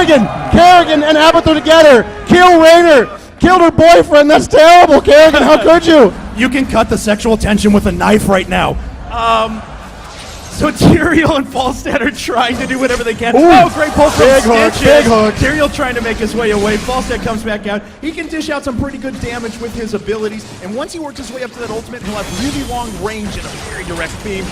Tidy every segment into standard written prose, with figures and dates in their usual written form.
Kerrigan and Abathur together. Kill Raynor. Killed her boyfriend. That's terrible, Kerrigan. How could you? You can cut the sexual tension with a knife right now. So Tyrael and Falstad are trying to do whatever they can. Ooh, oh, great pull from big hook, Stitches. big hook. Tyrael trying to make his way away. Falstad comes back out. He can dish out some pretty good damage with his abilities, and once he works his way up to that ultimate, he'll have really long range and a very direct beam.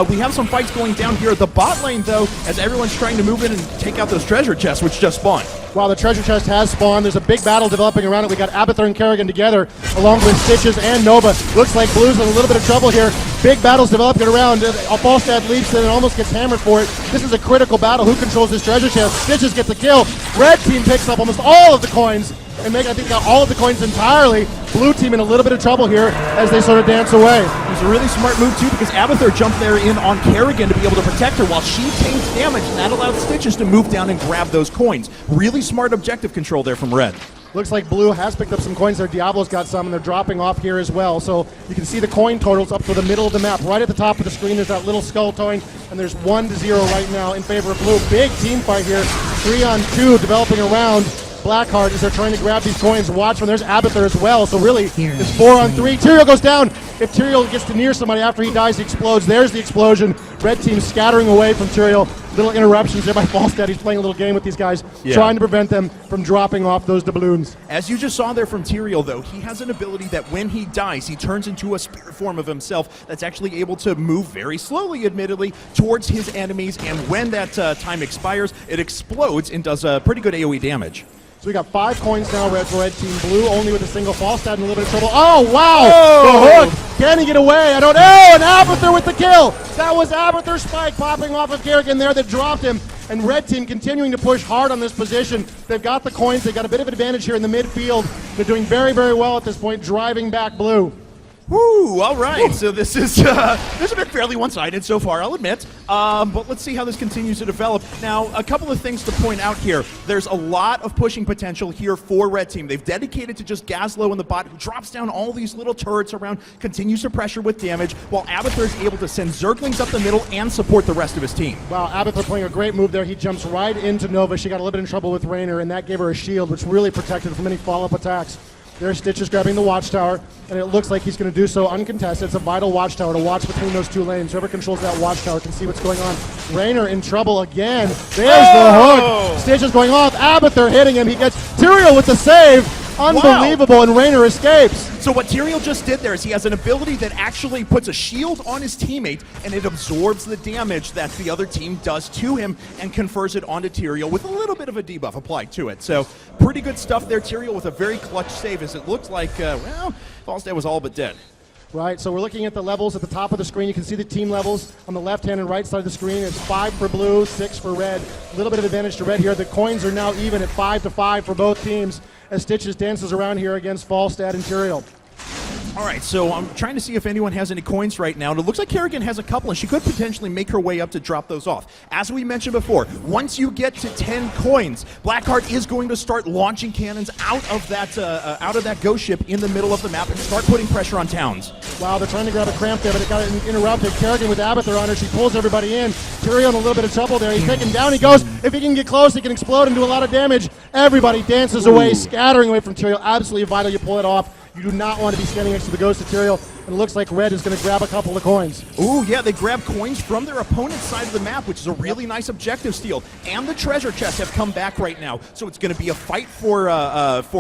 We have some fights going down here at the bot lane, though, as everyone's trying to move in and take out those treasure chests, which just spawned. Wow, the treasure chest has spawned. There's a big battle developing around it. We got Abathur and Kerrigan together, along with Stitches and Nova. Looks like Blue's in a little bit of trouble here. Big battles developing around. Falstad leaps in and almost gets hammered for it. This is a critical battle. Who controls this treasure chest? Stitches gets the kill. Red team picks up almost all of the coins, and I think got all of the coins entirely. Blue team in a little bit of trouble here as they sort of dance away. It was a really smart move, too, because Abathur jumped there in on Kerrigan to be able to protect her while she takes damage, and that allowed Stitches to move down and grab those coins. Really smart objective control there from Red. Looks like Blue has picked up some coins there. Diablo's got some, and they're dropping off here as well. So you can see the coin totals up to the middle of the map. Right at the top of the screen, there's that little skull toying, and there's 1-0 right now in favor of Blue. Big team fight here. 3-on-2 developing around Blackheart as they're trying to grab these coins. Watch when there's Abathur as well. So really, it's 4-on-3. Tyrael goes down. If Tyrael gets to near somebody after he dies, he explodes. There's the explosion. Red team scattering away from Tyrael. Little interruptions there by Falstad. He's playing a little game with these guys, trying to prevent them from dropping off those doubloons. As you just saw there from Tyrael, though, he has an ability that when he dies, he turns into a spirit form of himself that's actually able to move very slowly, admittedly, towards his enemies. And when that time expires, it explodes and does pretty good AoE damage. So we got 5 coins now, Red for Red Team. Blue only with a single. Falstad in a little bit of trouble. Oh, wow! Oh. The hook! Can he get away? I don't know. And Abathur with the kill! That was Abathur's spike popping off of Kerrigan there that dropped him. And Red Team continuing to push hard on this position. They've got the coins. They've got a bit of an advantage here in the midfield. They're doing very, very well at this point, driving back Blue. Woo, all right. So this has been fairly one-sided so far, I'll admit. But let's see how this continues to develop. Now, a couple of things to point out here. There's a lot of pushing potential here for Red Team. They've dedicated to just Gazlowe in the bot, who drops down all these little turrets around, continues to pressure with damage, while Abathur is able to send Zerglings up the middle and support the rest of his team. Wow, Abathur playing a great move there. He jumps right into Nova. She got a little bit in trouble with Raynor, and that gave her a shield, which really protected her from any follow-up attacks. There's Stitches grabbing the watchtower, and it looks like he's going to do so uncontested. It's a vital watchtower to watch between those two lanes. Whoever controls that watchtower can see what's going on. Raynor in trouble again. There's the hook. Stitches going off. Abathur hitting him. He gets Tyrael with the save. Unbelievable, and Raynor escapes. So what Tyrael just did there is he has an ability that actually puts a shield on his teammate, and it absorbs the damage that the other team does to him and confers it onto Tyrael with a little bit of a debuff applied to it. So pretty good stuff there. Tyrael with a very clutch save, as it looked like, well, Falstad was all but dead. Right, so we're looking at the levels at the top of the screen. You can see the team levels on the left-hand and right side of the screen. It's 5 for Blue, 6 for Red. A little bit of advantage to Red here. The coins are now even at 5-5 for both teams as Stitches dances around here against Falstad and Tyrael. All right, so I'm trying to see if anyone has any coins right now, and it looks like Kerrigan has a couple, and she could potentially make her way up to drop those off. As we mentioned before, once you get to 10 coins, Blackheart is going to start launching cannons out of that ghost ship in the middle of the map and start putting pressure on towns. Wow, they're trying to grab a cramp there, but it got interrupted. Kerrigan with Abathur on her. She pulls everybody in. Tyrael in a little bit of trouble there. He's taken down. He goes. If he can get close, he can explode and do a lot of damage. Everybody dances away, scattering away from Tyrael. Absolutely vital you pull it off. You do not want to be standing next to the ghost of Tyrael. And it looks like Red is going to grab a couple of coins. Ooh, yeah, they grab coins from their opponent's side of the map, which is a really nice objective steal. And the treasure chests have come back right now. So it's going to be a fight for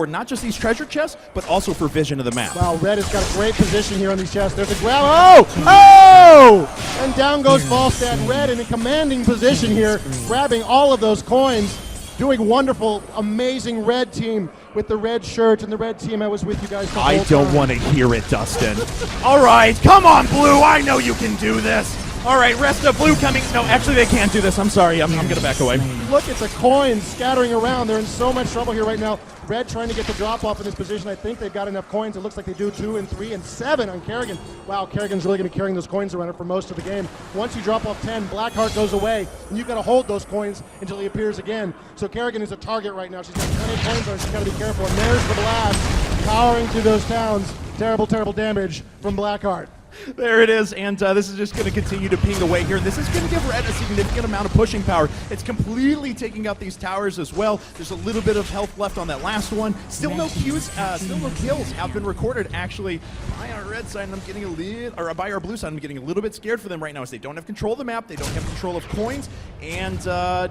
not just these treasure chests, but also for vision of the map. Wow, Red has got a great position here on these chests. There's a grab. Oh! And down goes Falstad. Red in a commanding position here, grabbing all of those coins. Doing wonderful, amazing Red Team with the red shirt and the Red Team. I was with you guys the whole time. I don't want to hear it, Dustin. All right, come on, Blue. I know you can do this. All right, rest of Blue coming. No, actually, they can't do this. I'm sorry. I'm going to back away. Look at the coins scattering around. They're in so much trouble here right now. Red trying to get the drop off in this position. I think they've got enough coins. It looks like they do 2 and 3 and 7 on Kerrigan. Wow, Kerrigan's really going to be carrying those coins around for most of the game. Once you drop off 10, Blackheart goes away, and you've got to hold those coins until he appears again. So Kerrigan is a target right now. She's got 20 coins on her. She's got to be careful. And there's the blast, powering through those towns. Terrible, terrible damage from Blackheart. There it is, and this is just going to continue to ping away here. This is going to give Red a significant amount of pushing power. It's completely taking out these towers as well. There's a little bit of health left on that last one. Still no kills have been recorded, actually, by our red side, and I'm getting a little, or by our blue side, I'm getting a little bit scared for them right now as they don't have control of the map, they don't have control of coins, and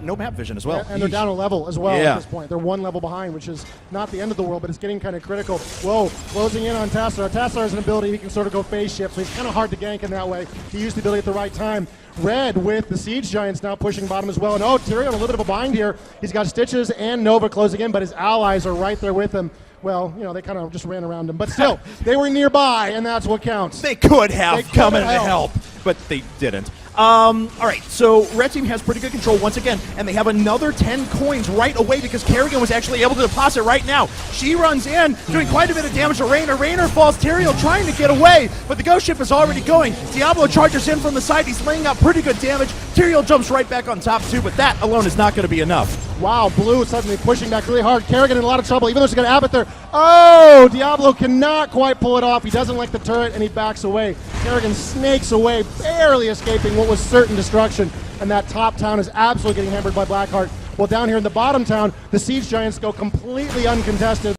no map vision as well. And they're down a level as well at this point. They're one level behind, which is not the end of the world, but it's getting kind of critical. Whoa, closing in on Tassadar. Tassadar has an ability, he can sort of go phase shift, so he's kind of hard to gank in that way. He used the ability at the right time. Red with the Siege Giants now pushing bottom as well. And oh, Tyrion a little bit of a bind here. He's got Stitches and Nova closing in, but his allies are right there with him. Well, you know, they kind of just ran around him. But still, they were nearby, and that's what counts. They could have come in to help, but they didn't. All right, so Red Team has pretty good control once again, and they have another 10 coins right away because Kerrigan was actually able to deposit right now. She runs in, doing quite a bit of damage to Raynor. Raynor falls, Tyrael trying to get away, but the Ghost Ship is already going. Diablo charges in from the side. He's laying out pretty good damage. Tyrael jumps right back on top too, but that alone is not going to be enough. Wow, Blue suddenly pushing back really hard. Kerrigan in a lot of trouble, even though she's got Abbott there. Oh, Diablo cannot quite pull it off. He doesn't like the turret, and he backs away. Kerrigan snakes away, barely escaping what was certain destruction. And that top town is absolutely getting hammered by Blackheart. Well, down here in the bottom town, the Siege Giants go completely uncontested.